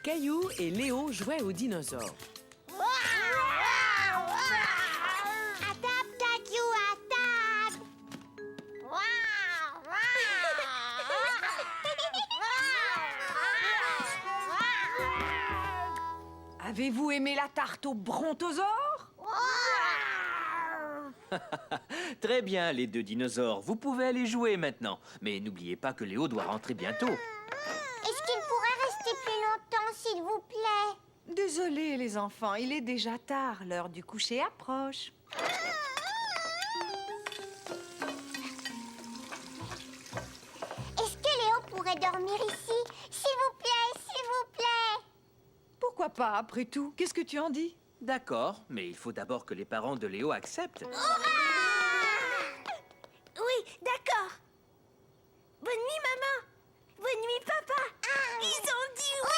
Caillou et Léo jouaient aux dinosaures. Attaque, Caillou, attaque! Avez-vous aimé la tarte au brontosaure? Très bien, les deux dinosaures. Vous pouvez aller jouer maintenant. Mais n'oubliez pas que Léo doit rentrer bientôt. Est-ce qu'il pourrait rester plus longtemps, s'il vous plaît? Désolés, les enfants, il est déjà tard. L'heure du coucher approche. Est-ce que Léo pourrait dormir ici? S'il vous plaît, s'il vous plaît! Pourquoi pas, après tout? Qu'est-ce que tu en dis? D'accord, mais il faut d'abord que les parents de Léo acceptent. Oui, d'accord. Bonne nuit, maman. Bonne nuit, papa. Ils ont dit oui.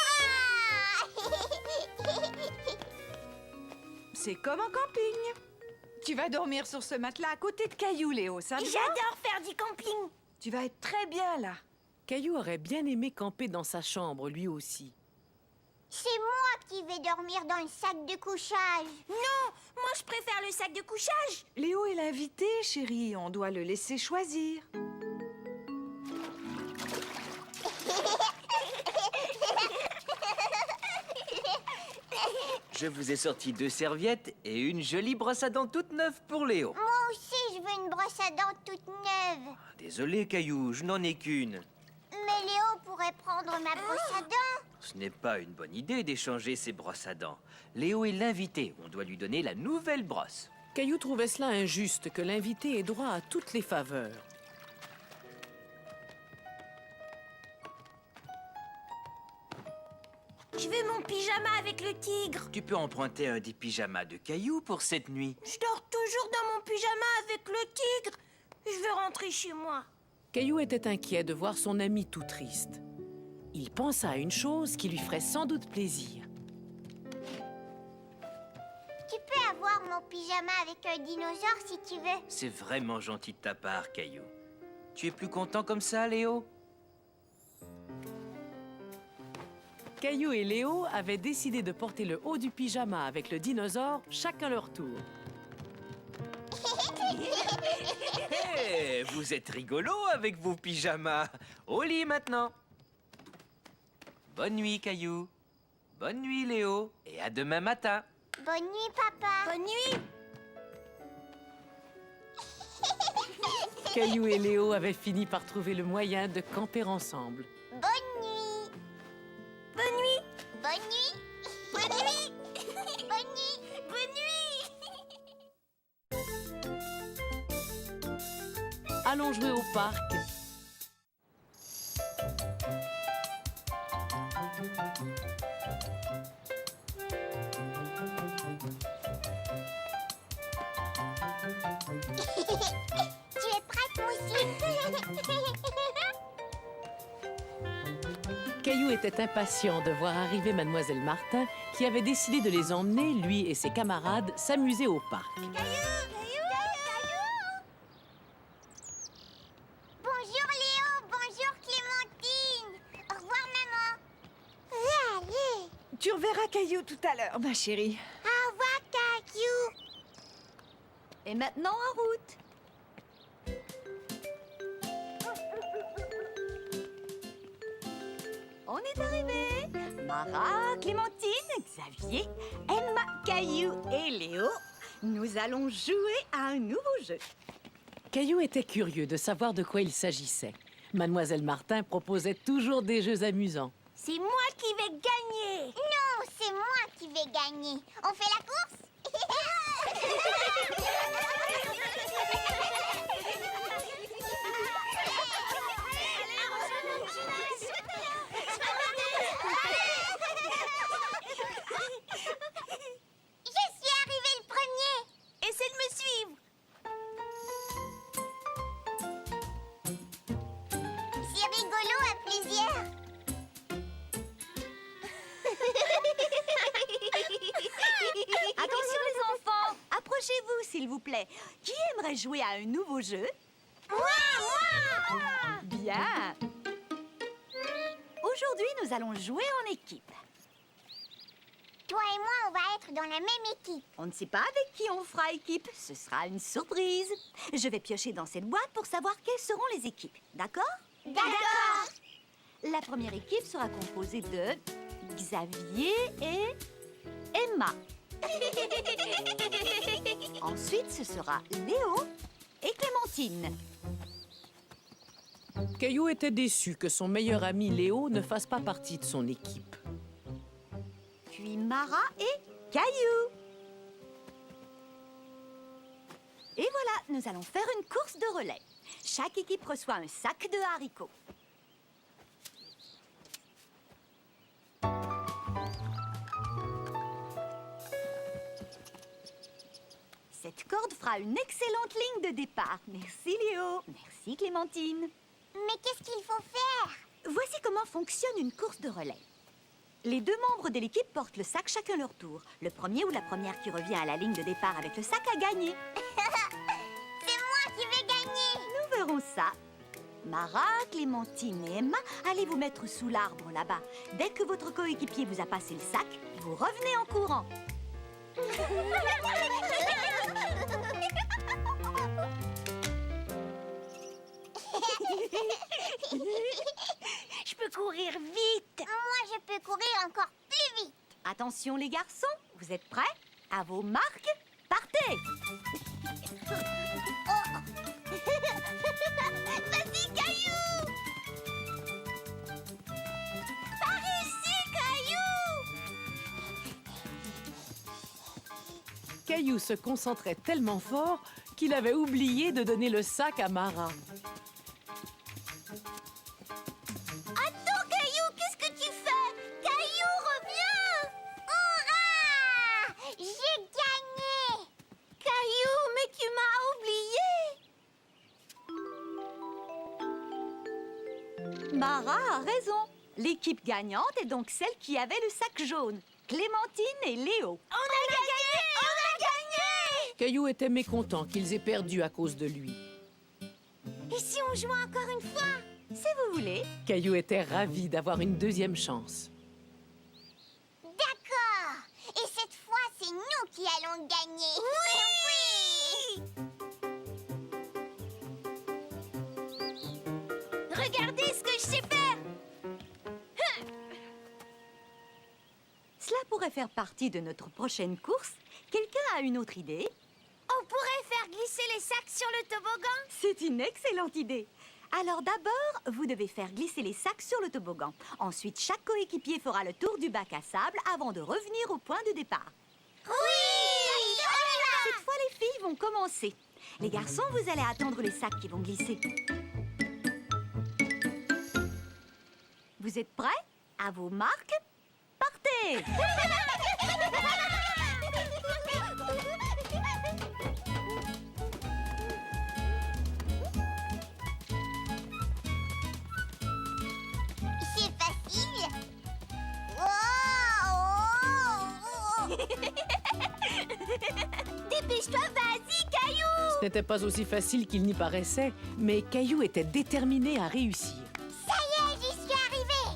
C'est comme en camping. Tu vas dormir sur ce matelas à côté de Caillou, Léo, ça te va? J'adore faire du camping. Tu vas être très bien là. Caillou aurait bien aimé camper dans sa chambre, lui aussi. C'est moi qui vais dormir dans le sac de couchage. Non, moi je préfère le sac de couchage. Léo est l'invité, chérie. On doit le laisser choisir. Je vous ai sorti 2 serviettes et une jolie brosse à dents toute neuve pour Léo. Moi aussi, je veux une brosse à dents toute neuve. Désolé, Caillou, je n'en ai qu'une. Mais Léo pourrait prendre ma brosse à dents. Ce n'est pas une bonne idée d'échanger ses brosses à dents. Léo est l'invité. On doit lui donner la nouvelle brosse. Caillou trouvait cela injuste que l'invité ait droit à toutes les faveurs. Je veux mon pyjama avec le tigre. Tu peux emprunter un des pyjamas de Caillou pour cette nuit. Je dors toujours dans mon pyjama avec le tigre. Je veux rentrer chez moi. Caillou était inquiet de voir son ami tout triste. Il pensa à une chose qui lui ferait sans doute plaisir. Tu peux avoir mon pyjama avec un dinosaure si tu veux. C'est vraiment gentil de ta part, Caillou. Tu es plus content comme ça, Léo? Caillou et Léo avaient décidé de porter le haut du pyjama avec le dinosaure, chacun leur tour. Hé, vous êtes rigolo avec vos pyjamas. Au lit maintenant. Bonne nuit, Caillou. Bonne nuit, Léo. Et à demain matin. Bonne nuit, papa. Bonne nuit. Caillou et Léo avaient fini par trouver le moyen de camper ensemble. Bonne nuit. Bonne nuit. Bonne nuit. Bonne nuit. Bonne nuit. Bonne nuit. Allons jouer au parc. Tu es prête, Moussi? Caillou était impatient de voir arriver Mademoiselle Martin, qui avait décidé de les emmener, lui et ses camarades, s'amuser au parc. Bonjour Léo, bonjour Clémentine. Au revoir maman. Allez. Tu reverras Caillou tout à l'heure, ma chérie. Au revoir Caillou. Et maintenant, en route. On est arrivés. Mara, Clémentine, Xavier, Emma, Caillou et Léo. Nous allons jouer à un nouveau jeu. Caillou était curieux de savoir de quoi il s'agissait. Mademoiselle Martin proposait toujours des jeux amusants. C'est moi qui vais gagner. Non, c'est moi qui vais gagner. On fait la course? Je suis arrivé le premier. Essaie de me suivre. C'est rigolo à plusieurs. Attention les enfants, approchez-vous s'il vous plaît. Qui aimerait jouer à un nouveau jeu? Moi. Bien. Aujourd'hui, nous allons jouer en équipe. Toi et moi, on va être dans la même équipe. On ne sait pas avec qui on fera équipe. Ce sera une surprise. Je vais piocher dans cette boîte pour savoir quelles seront les équipes. D'accord? D'accord. La première équipe sera composée de Xavier et Emma. Ensuite, ce sera Léo et Clémentine. Caillou était déçu que son meilleur ami Léo ne fasse pas partie de son équipe. Puis Mara et Caillou. Et voilà, nous allons faire une course de relais. Chaque équipe reçoit un sac de haricots. Cette corde fera une excellente ligne de départ. Merci Léo. Merci Clémentine. Mais qu'est-ce qu'il faut faire? Voici comment fonctionne une course de relais. Les deux membres de l'équipe portent le sac chacun leur tour. Le premier ou la première qui revient à la ligne de départ avec le sac a gagné. C'est moi qui vais gagner. Nous verrons ça. Mara, Clémentine et Emma, allez vous mettre sous l'arbre là-bas. Dès que votre coéquipier vous a passé le sac, vous revenez en courant. Je peux courir vite. Moi, je peux courir encore plus vite. Attention les garçons, vous êtes prêts? À vos marques, partez! Vas-y, Caillou. Par ici, Caillou. Caillou se concentrait tellement fort qu'il avait oublié de donner le sac à Mara. Attends, Caillou, qu'est-ce que tu fais? Caillou, reviens. Hurrah! J'ai gagné. Caillou, mais tu m'as oublié. Mara a raison. L'équipe gagnante est donc celle qui avait le sac jaune. Clémentine et Léo. On a gagné! On a gagné! Caillou était mécontent qu'ils aient perdu à cause de lui. Et si on jouait encore une fois? Si vous voulez. Caillou était ravi d'avoir une deuxième chance. D'accord. Et cette fois, c'est nous qui allons gagner. Oui! Regardez ce que je sais faire. Cela pourrait faire partie de notre prochaine course. Quelqu'un a une autre idée? On pourrait faire glisser les sacs sur le toboggan. C'est une excellente idée. Alors d'abord, vous devez faire glisser les sacs sur le toboggan. Ensuite, chaque coéquipier fera le tour du bac à sable avant de revenir au point de départ. Oui! Cette fois, les filles vont commencer. Les garçons, vous allez attendre les sacs qui vont glisser. Vous êtes prêts? À vos marques, partez! C'est facile. Oh! Dépêche-toi, vas-y, Caillou! Ce n'était pas aussi facile qu'il n'y paraissait, mais Caillou était déterminé à réussir. Ça y est, j'y suis arrivée.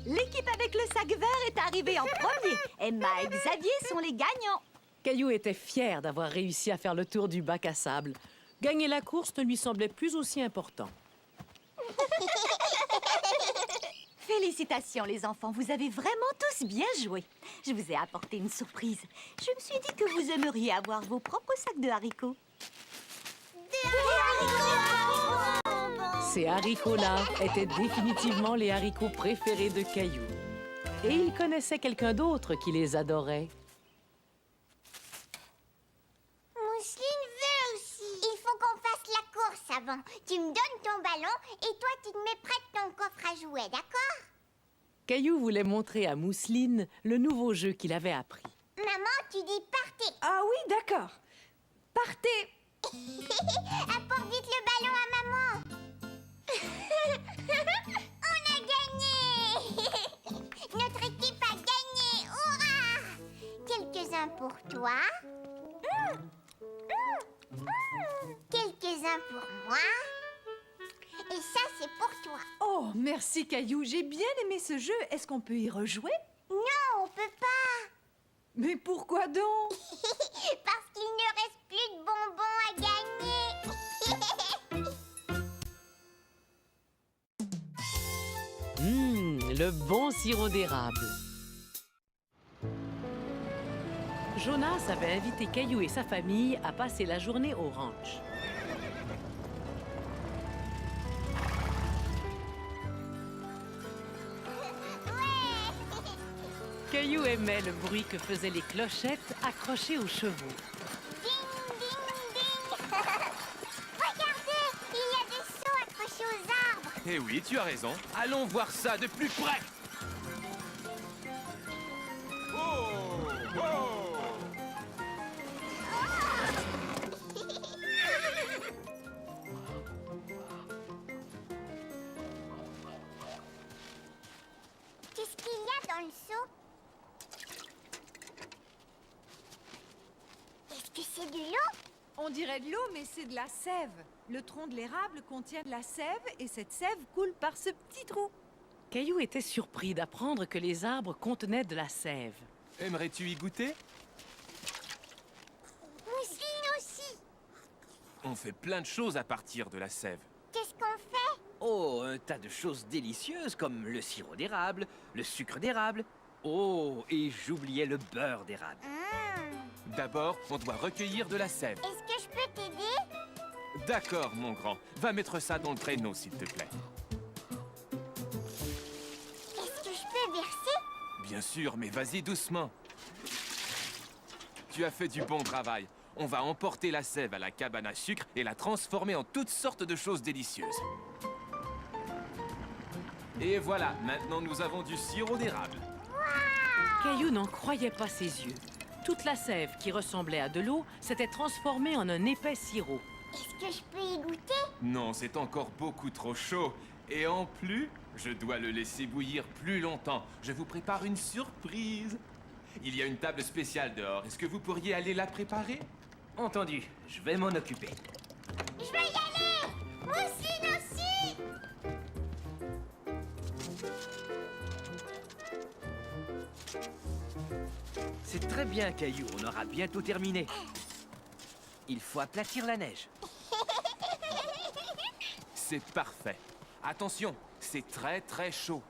L'équipe avec le sac vert est arrivée en premier. Emma et Xavier sont les gagnants. Caillou était fier d'avoir réussi à faire le tour du bac à sable. Gagner la course ne lui semblait plus aussi important. Félicitations les enfants, vous avez vraiment tous bien joué. Je vous ai apporté une surprise. Je me suis dit que vous aimeriez avoir vos propres sacs de haricots. Ces haricots-là étaient définitivement les haricots préférés de Caillou. Et il connaissait quelqu'un d'autre qui les adorait. Mousseline veut aussi. Il faut qu'on fasse la course avant. Tu me donnes ton ballon et toi, tu me prêtes ton coffre à jouets, d'accord? Caillou voulait montrer à Mousseline le nouveau jeu qu'il avait appris. Maman, tu dis partez. Ah oui, d'accord. Partez. Apporte vite le ballon à maman. On a gagné. Notre équipe a gagné. Hurrah! Quelques-uns pour toi. Quelques-uns pour moi. Et ça, c'est pour toi. Oh, merci Caillou, j'ai bien aimé ce jeu. Est-ce qu'on peut y rejouer? Non, on peut pas. Mais pourquoi donc? Parce qu'il ne reste plus de bonbons à gagner. Le bon sirop d'érable. Jonas avait invité Caillou et sa famille à passer la journée au ranch. Caillou aimait le bruit que faisaient les clochettes accrochées aux chevaux. Ding, ding, ding. Regardez, il y a des seaux accrochés aux arbres. Eh oui, tu as raison. Allons voir ça de plus près. Oh, oh. Qu'est-ce qu'il y a dans le seau? Est-ce que c'est de l'eau? On dirait de l'eau, mais c'est de la sève. Le tronc de l'érable contient de la sève et cette sève coule par ce petit trou. Caillou était surpris d'apprendre que les arbres contenaient de la sève. Aimerais-tu y goûter? Mousseline aussi. On fait plein de choses à partir de la sève. Qu'est-ce qu'on fait? Oh, un tas de choses délicieuses comme le sirop d'érable, le sucre d'érable. Oh, et j'oubliais le beurre d'érable. D'abord, on doit recueillir de la sève. Est-ce que je peux t'aider? D'accord, mon grand. Va mettre ça dans le traîneau, s'il te plaît. Est-ce que je peux verser? Bien sûr, mais vas-y doucement. Tu as fait du bon travail. On va emporter la sève à la cabane à sucre et la transformer en toutes sortes de choses délicieuses. Et voilà, maintenant nous avons du sirop d'érable. Caillou n'en croyait pas ses yeux. Toute la sève qui ressemblait à de l'eau s'était transformée en un épais sirop. Est-ce que je peux y goûter? Non, c'est encore beaucoup trop chaud. Et en plus, je dois le laisser bouillir plus longtemps. Je vous prépare une surprise. Il y a une table spéciale dehors. Est-ce que vous pourriez aller la préparer? Entendu, je vais m'en occuper. Je vais y aller! Mousseline aussi! C'est très bien, Caillou, on aura bientôt terminé. Il faut aplatir la neige. C'est parfait. Attention, c'est très très chaud.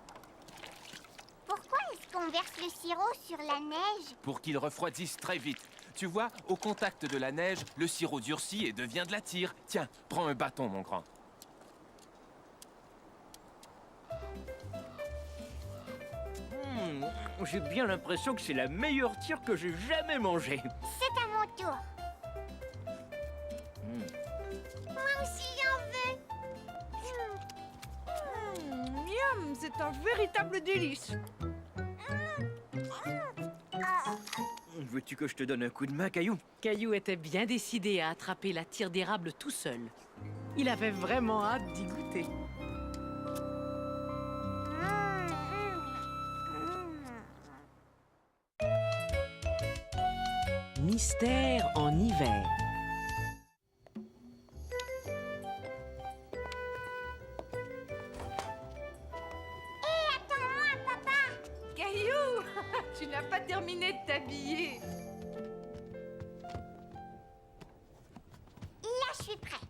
Pourquoi est-ce qu'on verse le sirop sur la neige? Pour qu'il refroidisse très vite. Tu vois, au contact de la neige, le sirop durcit et devient de la tire. Tiens, prends un bâton, mon grand. J'ai bien l'impression que c'est la meilleure tire que j'ai jamais mangée. C'est à mon tour. Moi aussi j'en veux. Miam, c'est un véritable délice. Veux-tu que je te donne un coup de main, Caillou? Caillou était bien décidé à attraper la tire d'érable tout seul. Il avait vraiment hâte d'y goûter. Mystère en hiver. Attends-moi, papa. Caillou, tu n'as pas terminé de t'habiller. Là, je suis prêt.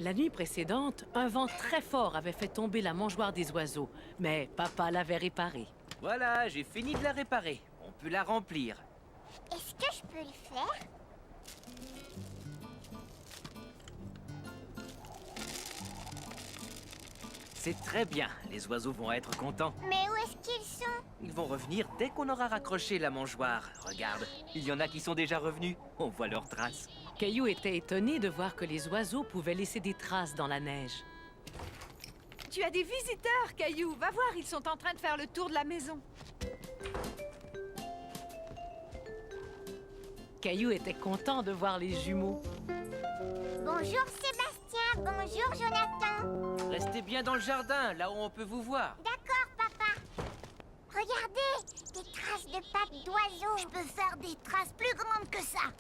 La nuit précédente, un vent très fort avait fait tomber la mangeoire des oiseaux, mais papa l'avait réparée. Voilà, j'ai fini de la réparer. On peut la remplir. Est-ce que je peux le faire? C'est très bien, les oiseaux vont être contents. Mais où est-ce qu'ils sont? Ils vont revenir dès qu'on aura raccroché la mangeoire. Regarde, il y en a qui sont déjà revenus. On voit leurs traces. Caillou était étonné de voir que les oiseaux pouvaient laisser des traces dans la neige. Tu as des visiteurs, Caillou. Va voir, ils sont en train de faire le tour de la maison. Caillou était content de voir les jumeaux. Bonjour Sébastien, bonjour Jonathan. Restez bien dans le jardin, là où on peut vous voir. D'accord, papa. Regardez, des traces de pattes d'oiseaux. Je peux faire des traces plus grandes que ça.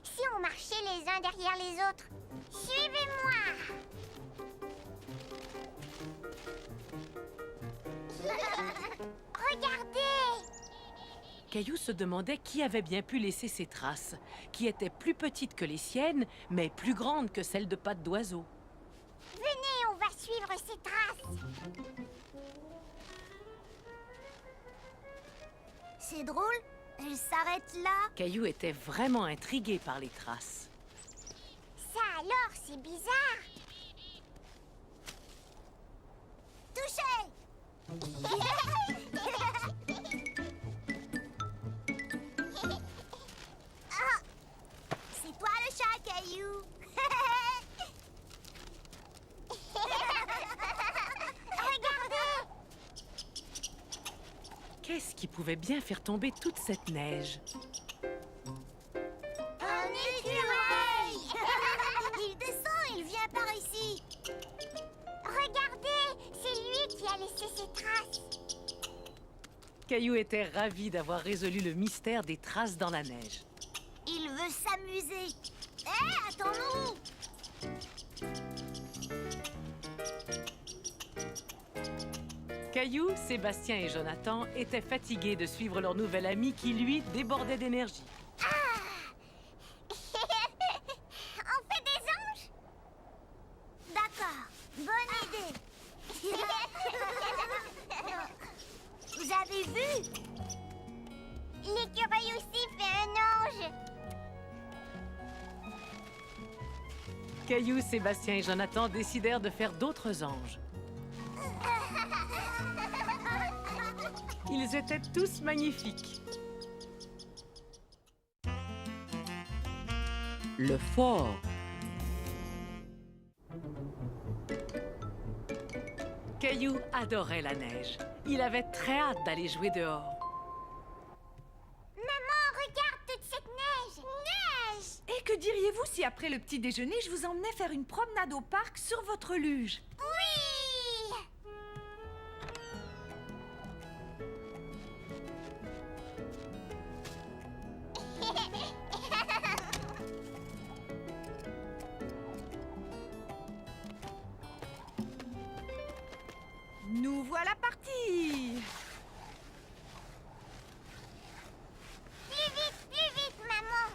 Si on marchait les uns derrière les autres. Suivez-moi. Regardez! Caillou se demandait qui avait bien pu laisser ces traces, qui étaient plus petites que les siennes, mais plus grandes que celles de pattes d'oiseau. Venez, on va suivre ces traces. C'est drôle, elle s'arrête là. Caillou était vraiment intrigué par les traces. Ça alors, c'est bizarre. Touché! Ah, c'est toi le chat, Caillou. Regardez! Qu'est-ce qui pouvait bien faire tomber toute cette neige? Un écureuil. Il descend, il vient par ici. Regardez! C'est lui qui a laissé ses traces. Caillou était ravi d'avoir résolu le mystère des traces dans la neige. Il veut s'amuser. Hé, attends-nous! Caillou, Sébastien et Jonathan étaient fatigués de suivre leur nouvel ami qui, lui, débordait d'énergie. On fait des anges? D'accord, bonne idée. Vous avez vu? L'écureuil aussi fait un ange. Caillou, Sébastien et Jonathan décidèrent de faire d'autres anges. Ils étaient tous magnifiques. Le fort. Caillou adorait la neige. Il avait très hâte d'aller jouer dehors. Maman, regarde toute cette neige. Neige! Et que diriez-vous si après le petit déjeuner, je vous emmenais faire une promenade au parc sur votre luge? Oui! Nous voilà partis! Plus vite, maman.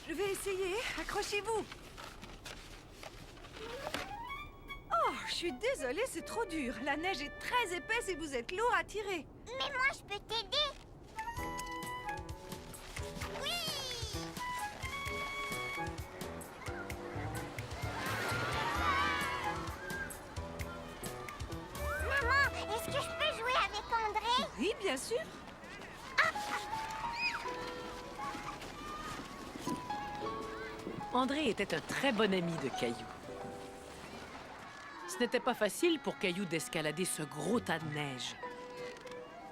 Je vais essayer. Accrochez-vous. Oh, je suis désolée, c'est trop dur. La neige est très épaisse et vous êtes lourd à tirer. Mais moi, je peux t'aider. Oui! Maman, est-ce que je peux jouer avec André? Oui, bien sûr. André était un très bon ami de Caillou. Ce n'était pas facile pour Caillou d'escalader ce gros tas de neige.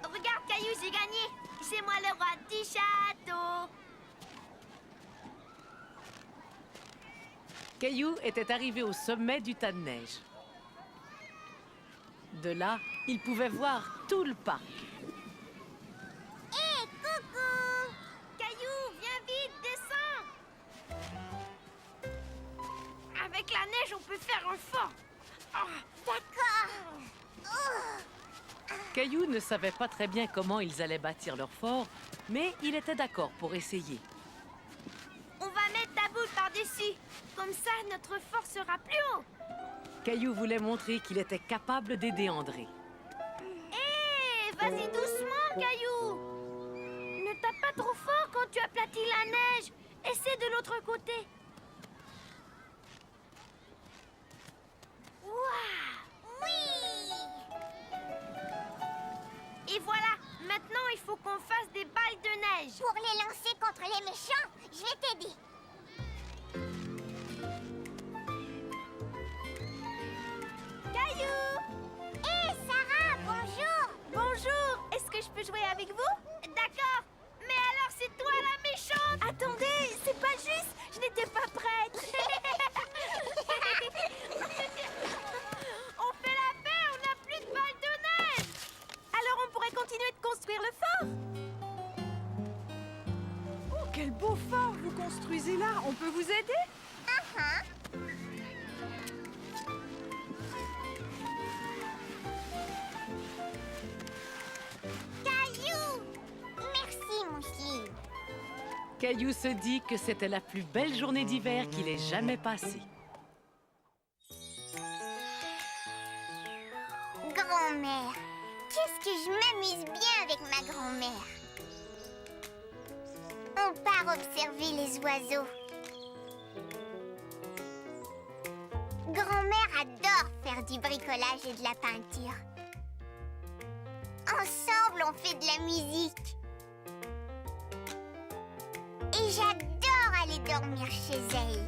Regarde, Caillou, j'ai gagné. C'est moi le roi du château. Caillou était arrivé au sommet du tas de neige. De là, il pouvait voir tout le parc. Hé, coucou! Caillou, viens vite, descends. Avec la neige, on peut faire un fort. D'accord. Oh. Caillou ne savait pas très bien comment ils allaient bâtir leur fort, mais il était d'accord pour essayer. On va mettre ta boule par-dessus. Comme ça, notre fort sera plus haut. Caillou voulait montrer qu'il était capable d'aider André. Hé, vas-y doucement, Caillou. Ne tape pas trop fort quand tu aplatis la neige. Essaie de l'autre côté. Waouh! Oui! Et voilà, maintenant il faut qu'on fasse des balles de neige. Pour les lancer contre les méchants, je vais t'aider. Caillou! Hé, Sarah, bonjour! Bonjour, est-ce que je peux jouer avec vous? D'accord, mais alors c'est toi la méchante! Attendez, c'est pas juste, je n'étais pas prête. On fait la paix, on n'a plus de balles de neige. Alors on pourrait continuer de construire le fort. Oh, quel beau fort vous construisez là. On peut vous aider? Caillou se dit que c'était la plus belle journée d'hiver qu'il ait jamais passée. Grand-mère, qu'est-ce que je m'amuse bien avec ma grand-mère. On part observer les oiseaux. Grand-mère adore faire du bricolage et de la peinture. Ensemble, on fait de la musique. Et j'adore aller dormir chez elle.